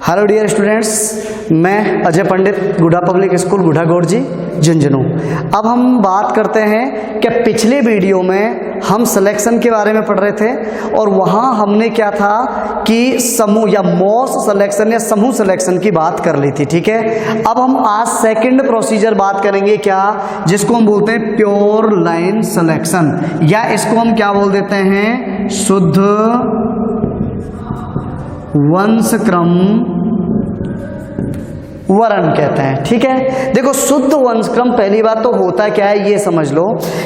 Hello dear students, मैं अजय पंडित, Gudha public school, Gudha गौरजी, Jhunjhunu. अब हम बात करते हैं कि पिछले वीडियो में हम सिलेक्शन के बारे में पढ़ रहे थे और वहाँ हमने क्या था कि समूह या मॉस सिलेक्शन या समूह सिलेक्शन की बात कर ली थी। ठीक है, अब हम आज सेकंड प्रोसीजर बात करेंगे क्या, जिसको हम बोलते हैं प्योर लाइन सिलेक्शन, या इसको हम क्या बोल देते हैं, शुद्ध वंशक्रम वर्ण कहते हैं। ठीक है, देखो शुद्ध वंशक्रम पहली बात तो होता क्या है ये समझ लो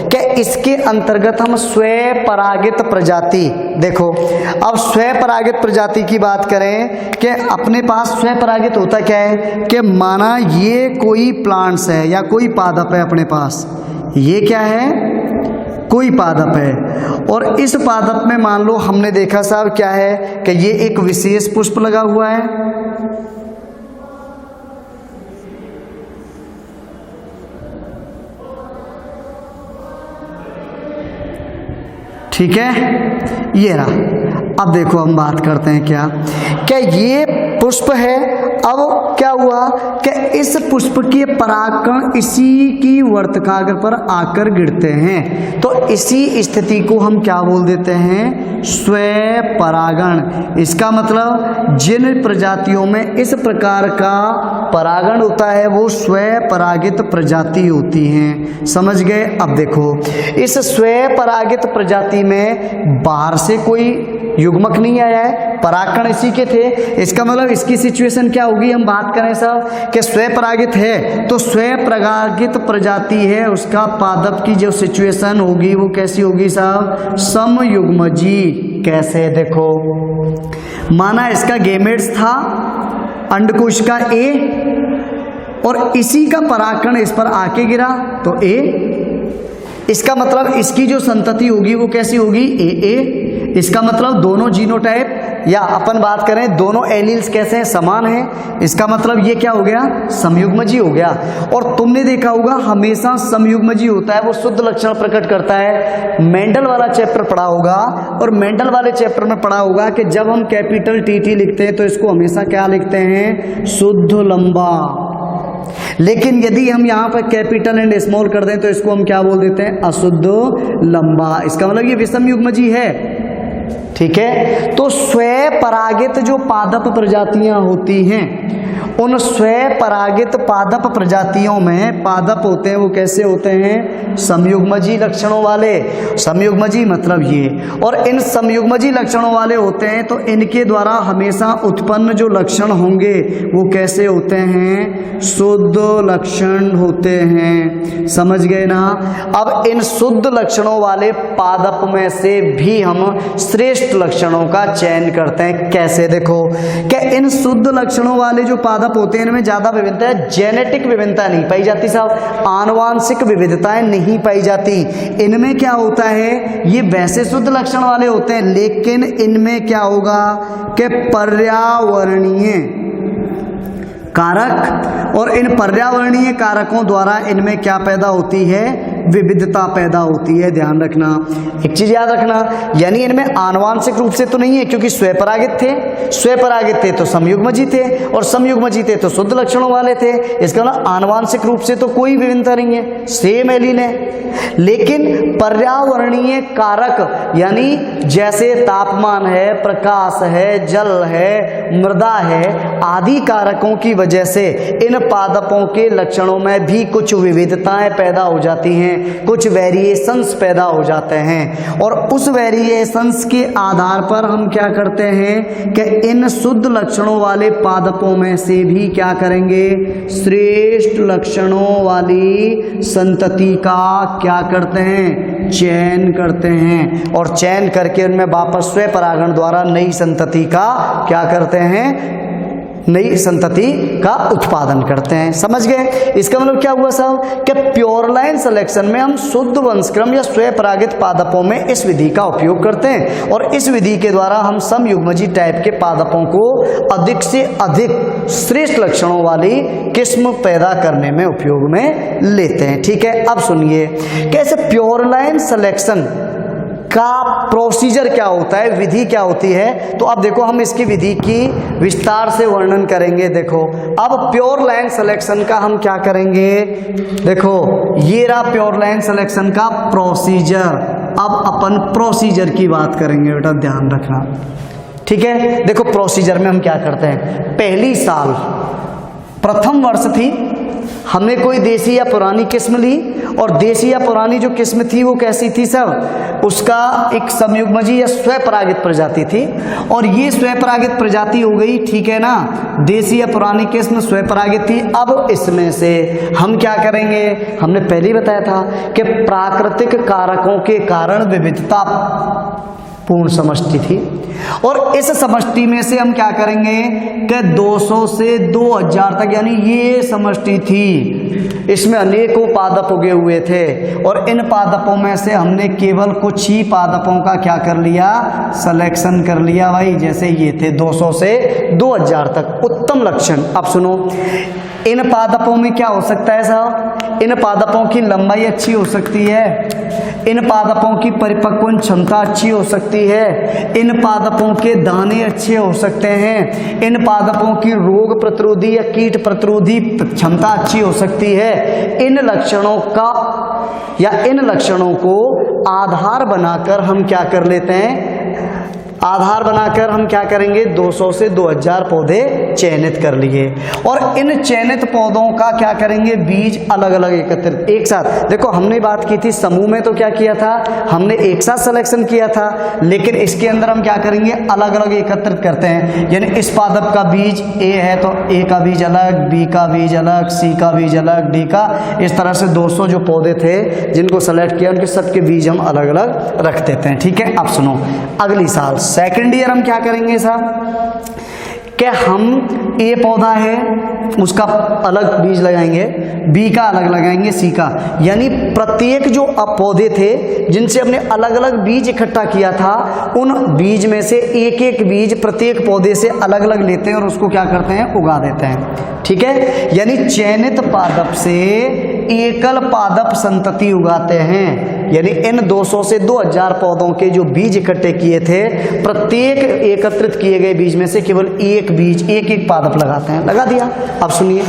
कि इसके अंतर्गत हम स्वपरागित प्रजाति, देखो अब स्वपरागित प्रजाति की बात करें कि अपने पास स्वपरागित होता क्या है कि माना ये कोई प्लांट्स है या कोई पादप है, अपने पास ये क्या है, कोई पादप है, और इस पादप में मान लो हमने देखा साहब क्या है कि ये एक विशेष पुष्प लगा हुआ है, ठीक है, ये रहा। अब देखो हम बात करते हैं क्या ये पुष्प है। अब क्या हुआ कि इस पुष्प के परागकण इसी की वर्तकाग्र पर आकर गिरते हैं, तो इसी स्थिति को हम क्या बोल देते हैं, स्वपरागण। इसका मतलब जिन प्रजातियों में इस प्रकार का परागण होता है वो स्वपरागित प्रजाति होती हैं। समझ गए। अब देखो इस स्वपरागित प्रजाति में बाहर से कोई युग्मक नहीं आया है, परागकण इसी के थे। इसका मतलब इसकी सिचुएशन क्या होगी, हम बात करें साहब कि स्वपरागित है तो स्वपरागित प्रजाति है, उसका पादप की जो सिचुएशन होगी वो कैसी होगी साहब, समयुग्मजी। कैसे, देखो माना इसका गेमेट्स था, अंडकोश का ए, और इसी का परागकण इस पर आके गिरा तो ए। इसका मतलब इसकी जो संतति होगी वो कैसी होगी, ए। इसका मतलब दोनों जीनोटाइप या अपन बात करें दोनों एलील्स कैसे हैं, समान हैं। इसका मतलब ये क्या हो गया, समयुग्मजी हो गया। और तुमने देखा होगा हमेशा समयुग्मजी होता है वो शुद्ध लक्षण प्रकट करता है। मेंडल वाला चैप्टर पढ़ा होगा, और मेंडल वाले चैप्टर में पढ़ा होगा कि जब हम कैपिटल टी लिखते हैं तो इसको हमेशा क्या लिखते हैं, शुद्ध लंबा। लेकिन यदि हम यहाँ पर कैपिटल एंड स्मॉल कर दें तो इसको हम क्या बोल देते हैं, अशुद्ध लंबा। इसका मतलब ये विषम युग्मजी है। ठीक है, तो स्वपरागित जो पादप प्रजातियां होती हैं उन स्वपरागित पादप प्रजातियों में पादप होते हैं वो कैसे होते हैं, समयुग्मजी लक्षणों वाले। समयुग्मजी मतलब ये, और इन समयुग्मजी लक्षणों वाले होते हैं तो इनके द्वारा हमेशा उत्पन्न जो लक्षण होंगे वो कैसे होते हैं, शुद्ध लक्षण होते हैं। समझ गए ना। अब इन शुद्ध लक्षणों वाले पादप में से भी हम श्रेष्ठ लक्षणों का चयन करते हैं। कैसे, देखो कि इन शुद्ध लक्षणों वाले जो पादप होते हैं इनमें ज्यादा विभिन्नता है, जेनेटिक विभिन्नता नहीं पाई जाती साहब, आनुवांशिक विविधताएं नहीं पाई जाती। इनमें क्या होता है, ये वैसे शुद्ध लक्षण वाले होते हैं लेकिन इनमें क्या होगा कि पर्यावरणीय कारक, और इन पर्यावरणीय कारकों द्वारा इनमें क्या पैदा होती है, विविधता पैदा होती है। ध्यान रखना, एक चीज याद रखना, यानी इनमें आनुवांशिक रूप से तो नहीं है क्योंकि स्वपरागित थे, स्वपरागित थे तो समयुग्मजी थे, और समयुग्मजी थे तो शुद्ध लक्षणों वाले थे। इसका मतलब आनुवांशिक रूप से तो कोई विभिन्नता नहीं है, सेम एलील है। लेकिन पर्यावरणीय कारक यानी जैसे तापमान है, प्रकाश है, जल है, मृदा है आदि कारकों की वजह से इन पादपों के लक्षणों में भी कुछ विविधताएं पैदा हो जाती हैं, कुछ वेरिएशंस पैदा हो जाते हैं, और उस वेरिएशंस के आधार पर हम क्या करते हैं कि इन शुद्ध लक्षणों वाले पादपों में से भी क्या करेंगे, श्रेष्ठ लक्षणों वाली संतति का क्या करते हैं, चयन करते हैं, और चयन करके उनमें वापस स्वपरागण द्वारा नई संतति का क्या करते हैं, नई संतति का उत्पादन करते हैं। समझ गए। इसका मतलब क्या हुआ साहब कि प्योर लाइन सिलेक्शन में हम शुद्ध वंशक्रम या स्वपरागित पादपों में इस विधि का उपयोग करते हैं, और इस विधि के द्वारा हम समयुग्मजी टाइप के पादपों को अधिक से अधिक श्रेष्ठ लक्षणों वाली किस्म पैदा करने में उपयोग में लेते हैं। ठीक है, अब सुनिए कैसे प्योर लाइन सिलेक्शन का प्रोसीजर क्या होता है, विधि क्या होती है। तो अब देखो हम इसकी विधि की विस्तार से वर्णन करेंगे। देखो अब प्योर लाइन सिलेक्शन का हम क्या करेंगे, देखो ये रहा प्योर लाइन सिलेक्शन का प्रोसीजर। अब अपन प्रोसीजर की बात करेंगे बेटा, ध्यान रखना, ठीक है। देखो प्रोसीजर में हम क्या करते हैं, पहली साल प्रथम वर्ष थी, हमने कोई देसी या पुरानी किस्म ली, और देसी या पुरानी जो किस्म थी वो कैसी थी सब, उसका एक संयुग्मजी या स्वपरागित प्रजाति थी, और ये स्वपरागित प्रजाति हो गई, ठीक है ना। देसी या पुरानी किस्म स्वपरागित थी। अब इसमें से हम क्या करेंगे, हमने पहले ही बताया था कि प्राकृतिक कारकों के कारण विविधता पूर्ण समष्टि थी, और इस समष्टि में से हम क्या करेंगे कि 200 से 2000 तक, यानी ये समष्टि थी, इसमें अनेकों पादप उगे हुए थे, और इन पादपों में से हमने केवल कुछ ही पादपों का क्या कर लिया, सिलेक्शन कर लिया भाई। जैसे ये थे 200 से 2000 तक उत्तम लक्षण। अब सुनो, इन पादपों में क्या हो सकता है साहब, इन पादपों की लंबाई अच्छी हो सकती है, इन पादपों की परिपक्वन क्षमता अच्छी हो सकती है, इन पादपों के दाने अच्छे हो सकते हैं, इन पादपों की रोग प्रतिरोधी या कीट प्रतिरोधी क्षमता अच्छी हो सकती है। इन लक्षणों का या इन लक्षणों को आधार बनाकर हम क्या कर लेते हैं, आधार बनाकर हम क्या करेंगे, 200 से 2000 पौधे चयनित कर लिए, और इन चयनित पौधों का क्या करेंगे, बीज अलग अलग एकत्रित एक साथ। देखो हमने बात की थी समूह में, तो क्या किया था हमने एक साथ सिलेक्शन किया था, लेकिन इसके अंदर हम क्या करेंगे, अलग अलग एकत्रित करते हैं। यानी इस पादप का बीज ए है तो ए का बीज अलग, बी का बीज अलग, सी का बीज अलग, डी का, इस तरह से 200 जो पौधे थे जिनको सेलेक्ट किया उनके सबके बीज हम अलग अलग रख देते हैं, ठीक है। अब सुनो, अगली साल सेकेंड ईयर हम क्या करेंगे साहब, कि हम ए पौधा है उसका अलग बीज लगाएंगे, बी का अलग लगाएंगे, सी का, यानी प्रत्येक जो पौधे थे जिनसे हमने अलग अलग बीज इकट्ठा किया था, उन बीज में से एक एक बीज प्रत्येक पौधे से अलग अलग लेते हैं और उसको क्या करते हैं, उगा देते हैं, ठीक है। यानी चयनित पादप से एकल पादप संतति उगाते हैं। यानी इन 200 से 2000 पौधों के जो बीज इकट्ठे किए थे, प्रत्येक एकत्रित किए गए बीज में से केवल एक बीज, एक एक पादप लगाते हैं, लगा दिया। अब सुनिए,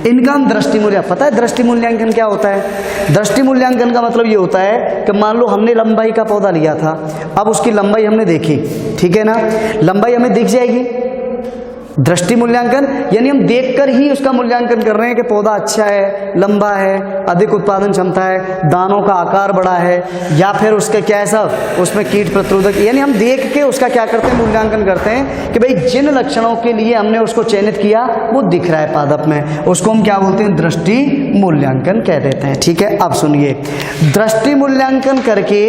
इनका हम दृष्टि मूल्य, पता है दृष्टि मूल्यांकन क्या होता है, दृष्टि मूल्यांकन का मतलब ये होता है कि मान लो हमने लंबाई का पौधा लिया था, अब उसकी लंबाई हमने देखी, ठीक है ना, लंबाई हमें दिख जाएगी। दृष्टि मूल्यांकन यानी हम देखकर ही उसका मूल्यांकन कर रहे हैं कि पौधा अच्छा है, लंबा है, अधिक उत्पादन क्षमता है, दानों का आकार बड़ा है, या फिर उसका क्या है सब, उसमें कीट प्रतिरोधक, यानी हम देख के उसका क्या करते हैं, मूल्यांकन करते हैं कि भाई जिन लक्षणों के लिए हमने उसको चयनित किया वो दिख रहा है पादप में, उसको हम क्या बोलते हैं, दृष्टि मूल्यांकन कह देते हैं, ठीक है। अब सुनिए, दृष्टि मूल्यांकन करके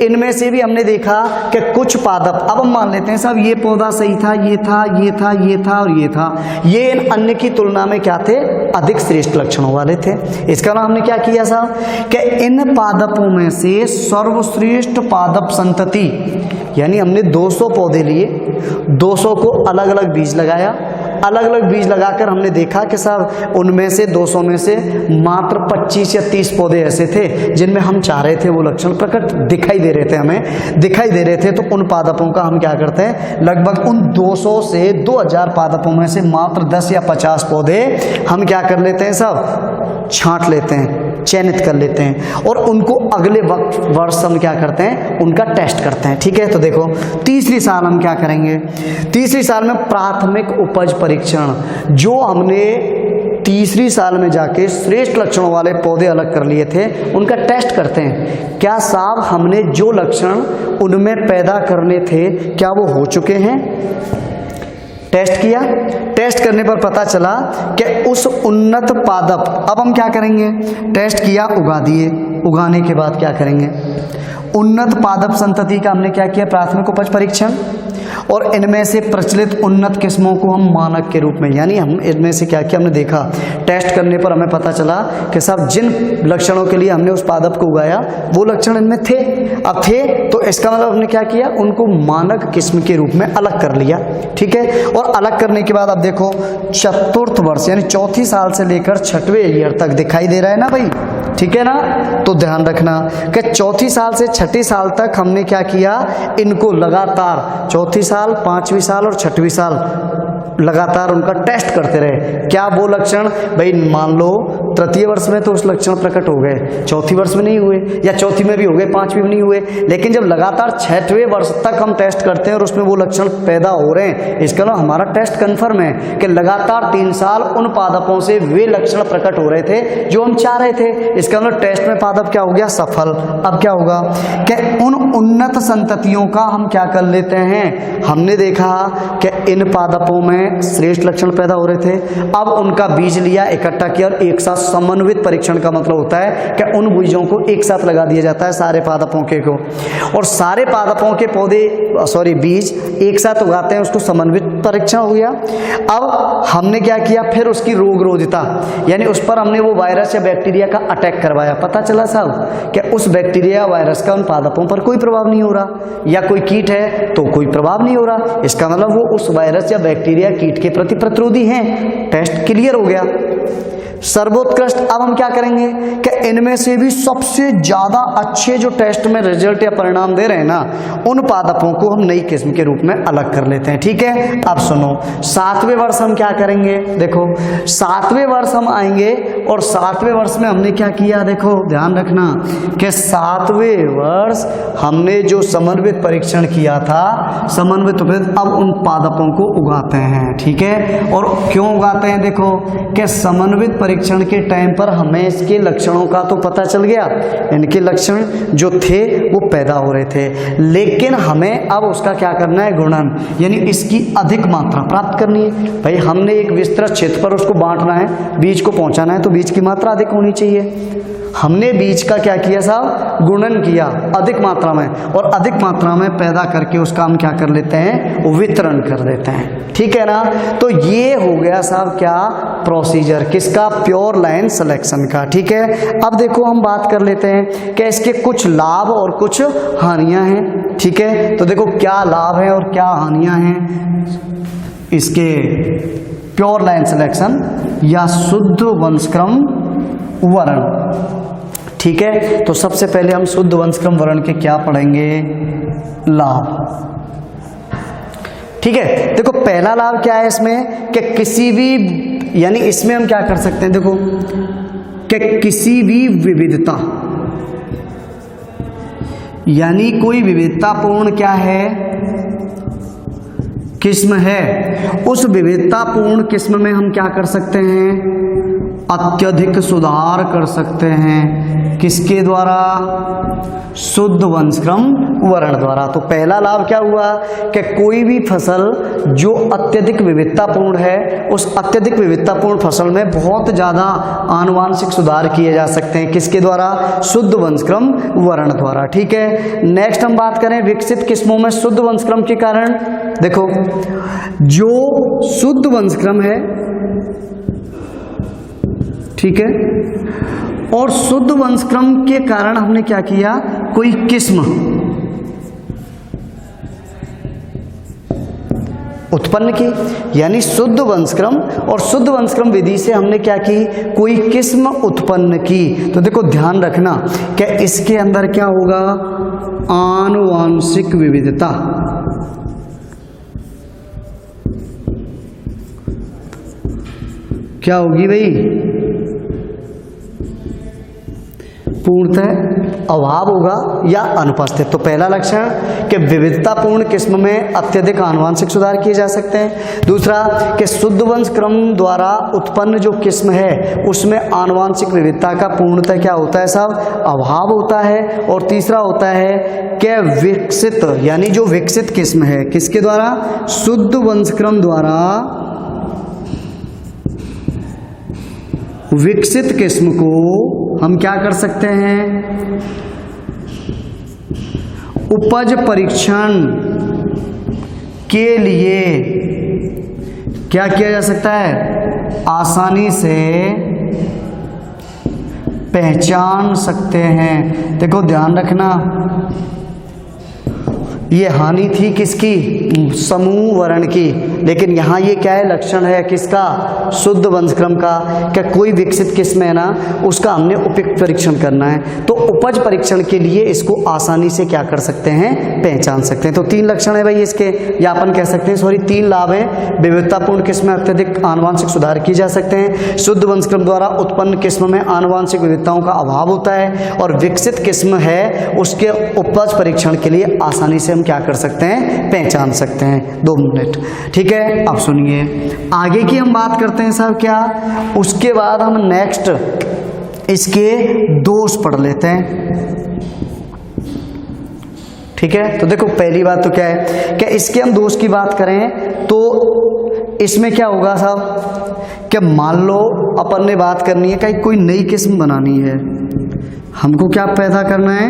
इनमें से भी हमने देखा कि कुछ पादप, अब हम मान लेते हैं साहब ये पौधा सही था, ये था, ये था, ये था और ये था, ये इन अन्य की तुलना में क्या थे, अधिक श्रेष्ठ लक्षणों वाले थे। इसका नाम हमने क्या किया साहब कि इन पादपों में से सर्वश्रेष्ठ पादप संतति, यानी हमने 200 पौधे लिए, 200 को अलग अलग बीज लगाया, अलग अलग बीज लगाकर हमने देखा कि साहब उनमें से 200 में से मात्र 25 या 30 पौधे ऐसे थे जिनमें हम चाह रहे थे वो लक्षण प्रकट दिखाई दे रहे थे, हमें दिखाई दे रहे थे। तो उन पादपों का हम क्या करते हैं, लगभग उन 200 से 2000 पादपों में से मात्र 10 या 50 पौधे हम क्या कर लेते हैं, सब छांट लेते हैं, चयनित कर लेते हैं, और उनको अगले वर्ष हम क्या करते हैं, उनका टेस्ट करते हैं, ठीक है। तो देखो तीसरी साल हम क्या करेंगे, तीसरी साल में प्राथमिक उपज परीक्षण, जो हमने तीसरी साल में जाके श्रेष्ठ लक्षणों वाले पौधे अलग कर लिए थे उनका टेस्ट करते हैं, क्या साहब हमने जो लक्षण उनमें पैदा करने थे क्या वो हो चुके हैं। टेस्ट किया, टेस्ट करने पर पता चला कि उस उन्नत पादप, अब हम क्या करेंगे, टेस्ट किया, उगा दिए, उगाने के बाद क्या करेंगे, उन्नत पादप संतति का हमने क्या किया, प्राथमिक उपज परीक्षण, और इनमें से प्रचलित उन्नत किस्मों को हम मानक के रूप में, यानी हम इनमें से क्या किया, हमने देखा, टेस्ट करने पर हमें पता चला कि सब जिन लक्षणों के लिए हमने उस पादप को उगाया वो लक्षण इनमें थे, अब थे, तो इसका मतलब हमने क्या किया, उनको मानक किस्म के रूप में अलग कर लिया, ठीक है। और अलग करने के बाद अब देखो चतुर्थ वर्ष यानी चौथी साल से लेकर 6वें ईयर तक दिखाई दे रहा है ना भाई, ठीक है ना। तो ध्यान रखना कि चौथी साल से छठी साल तक हमने क्या किया, इनको लगातार चौथी साल, पांचवी साल और छठवीं साल लगातार उनका टेस्ट करते रहे। क्या वो लक्षण, भाई मान लो तृतीय वर्ष में तो उस लक्षण प्रकट हो गए, चौथी वर्ष में नहीं हुए, या चौथी में भी हो गए, पांचवी में नहीं हुए, लेकिन जब लगातार छठवें वर्ष तक हम टेस्ट करते हैं और उसमें वो लक्षण पैदा हो रहे हैं, इसका ना हमारा टेस्ट कंफर्म है कि लगातार 3 साल उन पादपों से वे लक्षण प्रकट हो रहे थे जो हम चाह रहे थे। इसका मतलब टेस्ट में पादप क्या हो गया, सफल। अब क्या होगा कि उन उन्नत संततियों का हम क्या कर लेते हैं, हमने देखा कि इन पादपों में श्रेष्ठ लक्षण पैदा हो रहे थे, अब उनका बीज लिया, इकट्ठा किया और एक साथ समन्वित परीक्षण का मतलब होता है कि उन बीजों को एक साथ लगा दिया जाता है सारे पादपों के को, और सारे पादपों के पौधे बीज एक साथ उगाते हैं, उसको समन्वित परीक्षण हो गया। अब हमने क्या किया, फिर उसकी रोगरोधिता यानी उस पर हमने वो वायरस या बैक्टीरिया का अटैक करवाया, पता चला साहब कि उस बैक्टीरिया वायरस का उन पादपों पर कोई प्रभाव नहीं हो रहा, या कोई कीट है तो कोई प्रभाव नहीं हो रहा, इसका मतलब वो उस वायरस या बैक्टीरिया कीट के प्रति प्रतिरोधी हैं। टेस्ट क्लियर हो गया। सर्वोत्कृष्ट अब हम क्या करेंगे कि इनमें से भी सबसे ज्यादा अच्छे जो टेस्ट में रिजल्ट या परिणाम दे रहे हैं ना, उन पादपों को हम नई किस्म के रूप में अलग कर लेते हैं। ठीक है, अब सुनो, 7वें वर्ष हम क्या करेंगे, देखो 7वें वर्ष हम आएंगे और 7वें वर्ष में हमने क्या किया, देखो ध्यान रखना कि 7वें वर्ष हमने जो समन्वित परीक्षण किया था, समन्वित अब उन पादपों को उगाते हैं। ठीक है, और क्यों उगाते हैं, देखो कि समन्वित परीक्षण के टाइम पर हमें इसके लक्षणों का तो पता चल गया, इनके लक्षण जो थे वो पैदा हो रहे थे, लेकिन हमें अब उसका क्या करना है, गुणन यानी इसकी अधिक मात्रा प्राप्त करनी है। भाई हमने एक विस्तृत क्षेत्र पर उसको बांटना है, बीज को पहुंचाना है, तो बीज की मात्रा अधिक होनी चाहिए। हमने बीज का क्या किया साहब, गुणन किया अधिक मात्रा में, और अधिक मात्रा में पैदा करके उसका हम क्या कर लेते हैं, वितरण कर देते हैं। ठीक है ना। तो ये हो गया साहब क्या, प्रोसीजर किसका, प्योर लाइन सिलेक्शन का। ठीक है, अब देखो हम बात कर लेते हैं कि इसके कुछ लाभ और कुछ हानियां हैं। ठीक है, तो देखो क्या लाभ है और क्या हानियां हैं इसके प्योर लाइन सिलेक्शन या शुद्ध वंशक्रम वर्ण। ठीक है, तो सबसे पहले हम शुद्ध वंशक्रम वर्ण के क्या पढ़ेंगे, लाभ। ठीक है, देखो पहला लाभ क्या है इसमें कि किसी भी यानी इसमें हम क्या कर सकते हैं, देखो कि किसी भी विविधता यानी कोई विविधतापूर्ण क्या है, किस्म है, उस विविधतापूर्ण किस्म में हम क्या कर सकते हैं, अत्यधिक सुधार कर सकते हैं। किसके द्वारा, शुद्ध वंशक्रम वर्ण द्वारा। तो पहला लाभ क्या हुआ कि कोई भी फसल जो अत्यधिक विविधतापूर्ण है, उस अत्यधिक विविधतापूर्ण फसल में बहुत ज्यादा आनुवांशिक सुधार किए जा सकते हैं, किसके द्वारा, शुद्ध वंशक्रम वर्ण द्वारा। ठीक है, नेक्स्ट हम बात करें विकसित किस्मों में शुद्ध वंशक्रम के कारण। देखो जो शुद्ध वंशक्रम है, ठीक है, और शुद्ध वंशक्रम के कारण हमने क्या किया, कोई किस्म उत्पन्न की, यानी शुद्ध वंशक्रम और शुद्ध वंशक्रम विधि से हमने क्या की, कोई किस्म उत्पन्न की। तो देखो ध्यान रखना कि इसके अंदर क्या होगा, आनुवांशिक विविधता। क्या होगी भाई, पूर्णतः अभाव होगा या अनुपस्थित। तो पहला लक्षण कि विविधतापूर्ण किस्म में अत्यधिक आनुवांशिक सुधार किए जा सकते हैं। दूसरा कि शुद्ध वंशक्रम द्वारा उत्पन्न जो किस्म है उसमें आनुवांशिक विविधता का पूर्णतः क्या होता है साहब, अभाव होता है। और तीसरा होता है कि विकसित यानी जो विकसित किस्म है, किसके द्वारा, शुद्ध वंशक्रम द्वारा विकसित किस्म को हम क्या कर सकते हैं, उपज परीक्षण के लिए क्या किया जा सकता है, आसानी से पहचान सकते हैं। देखो ध्यान रखना ये हानि थी किसकी, समूह वर्ण की, लेकिन यहाँ ये क्या है, लक्षण है किसका, शुद्ध वंशक्रम का। क्या कोई विकसित किस्म है ना, उसका हमने उपयुक्त परीक्षण करना है, तो उपज परीक्षण के लिए इसको आसानी से क्या कर सकते हैं, पहचान सकते हैं। तो 3 लक्षण है भाई इसके, या अपन कह सकते हैं सॉरी 3 लाभ है। विविधतापूर्ण किस्म में अत्यधिक आनुवांशिक सुधार किए जा सकते हैं, शुद्ध वंशक्रम द्वारा उत्पन्न किस्म में आनुवांशिक विविधताओं का अभाव होता है, और विकसित किस्म है उसके उपज परीक्षण के लिए आसानी से हम क्या कर सकते हैं, पहचान सकते हैं। 2 मिनट, ठीक है। अब सुनिए आगे की हम बात करते हैं साहब क्या, उसके बाद हम नेक्स्ट इसके दोष पढ़ लेते हैं, ठीक है। तो देखो पहली बात तो क्या है, क्या इसके हम दोष की बात करें तो इसमें क्या होगा साहब, क्या मान लो अपन ने बात करनी है कि कोई नई किस्म बनानी है, हमको क्या पैदा करना है,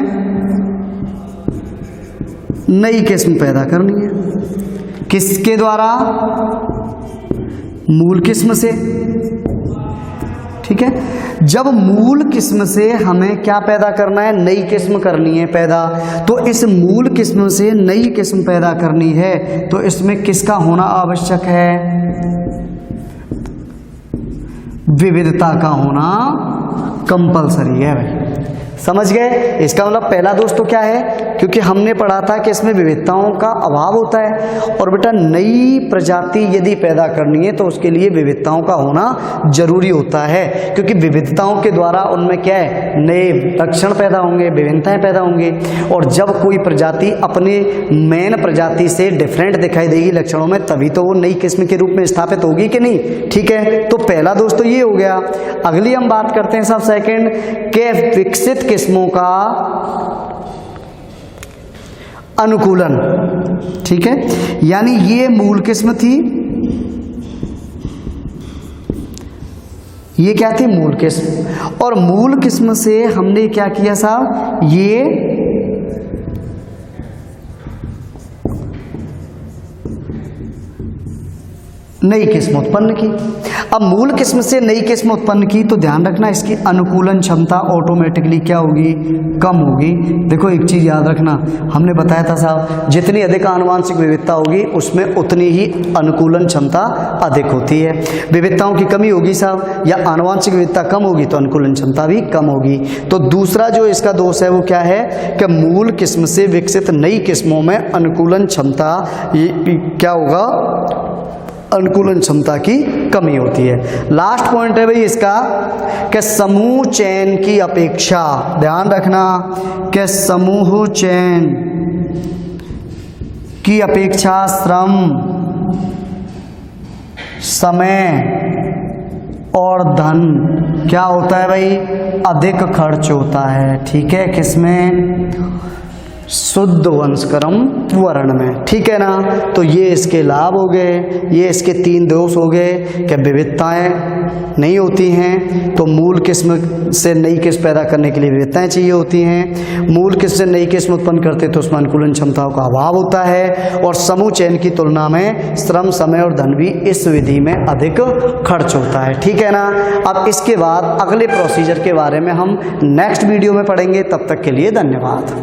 नई किस्म पैदा करनी है, किसके द्वारा, मूल किस्म से, ठीक है। जब मूल किस्म से हमें क्या पैदा करना है, नई किस्म करनी है पैदा, तो इस मूल किस्म से नई किस्म पैदा करनी है तो इसमें किसका होना आवश्यक है, विविधता का होना कंपलसरी है भाई, समझ गए। इसका मतलब पहला दोष तो क्या है, क्योंकि हमने पढ़ा था कि इसमें विविधताओं का अभाव होता है, और बेटा नई प्रजाति यदि पैदा करनी है तो उसके लिए विविधताओं का होना जरूरी होता है, क्योंकि विविधताओं के द्वारा उनमें क्या है, नए लक्षण पैदा होंगे, विभिन्नताएं पैदा होंगी, और जब कोई प्रजाति अपने मेन प्रजाति से डिफरेंट दिखाई देगी लक्षणों में, तभी तो वो नई किस्म के रूप में स्थापित होगी कि नहीं, ठीक है। तो पहला दोष तो ये हो गया। अगली हम बात करते हैं साहब सेकंड, के विकसित किस्मों का अनुकूलन, ठीक है। यानी ये मूल किस्म थी, ये क्या थी, मूल किस्म, और मूल किस्म से हमने क्या किया साहब, ये नई किस्म उत्पन्न की। अब मूल किस्म से नई किस्म उत्पन्न की तो ध्यान रखना इसकी अनुकूलन क्षमता ऑटोमेटिकली क्या होगी, कम होगी। देखो एक चीज याद रखना, हमने बताया था साहब जितनी अधिक आनुवांशिक विविधता होगी उसमें उतनी ही अनुकूलन क्षमता अधिक होती है। विविधताओं की कमी होगी साहब या आनुवांशिक विविधता कम होगी तो अनुकूलन क्षमता भी कम होगी। तो दूसरा जो इसका दोष है वो क्या है कि मूल किस्म से विकसित नई किस्मों में अनुकूलन क्षमता क्या होगा, अनुकूलन क्षमता की कमी होती है। लास्ट पॉइंट है भाई इसका कि समूह चयन की अपेक्षा, ध्यान रखना कि समूह चयन की अपेक्षा श्रम, समय और धन क्या होता है भाई, अधिक खर्च होता है, ठीक है। किसमें, शुद्ध वंशक्रम वर्ण में, ठीक है ना। तो ये इसके लाभ हो गए, ये इसके 3 दोष हो गए कि विविधताएं नहीं होती हैं, तो मूल किस्म से नई किस्म पैदा करने के लिए विविधताएं चाहिए होती हैं, मूल किस्म से नई किस्म उत्पन्न करते तो उसमें अनुकूलन क्षमताओं का अभाव होता है, और समूह चयन की तुलना में श्रम, समय और धन भी इस विधि में अधिक खर्च होता है, ठीक है ना। अब इसके बाद अगले प्रोसीजर के बारे में हम नेक्स्ट वीडियो में पढ़ेंगे, तब तक के लिए धन्यवाद।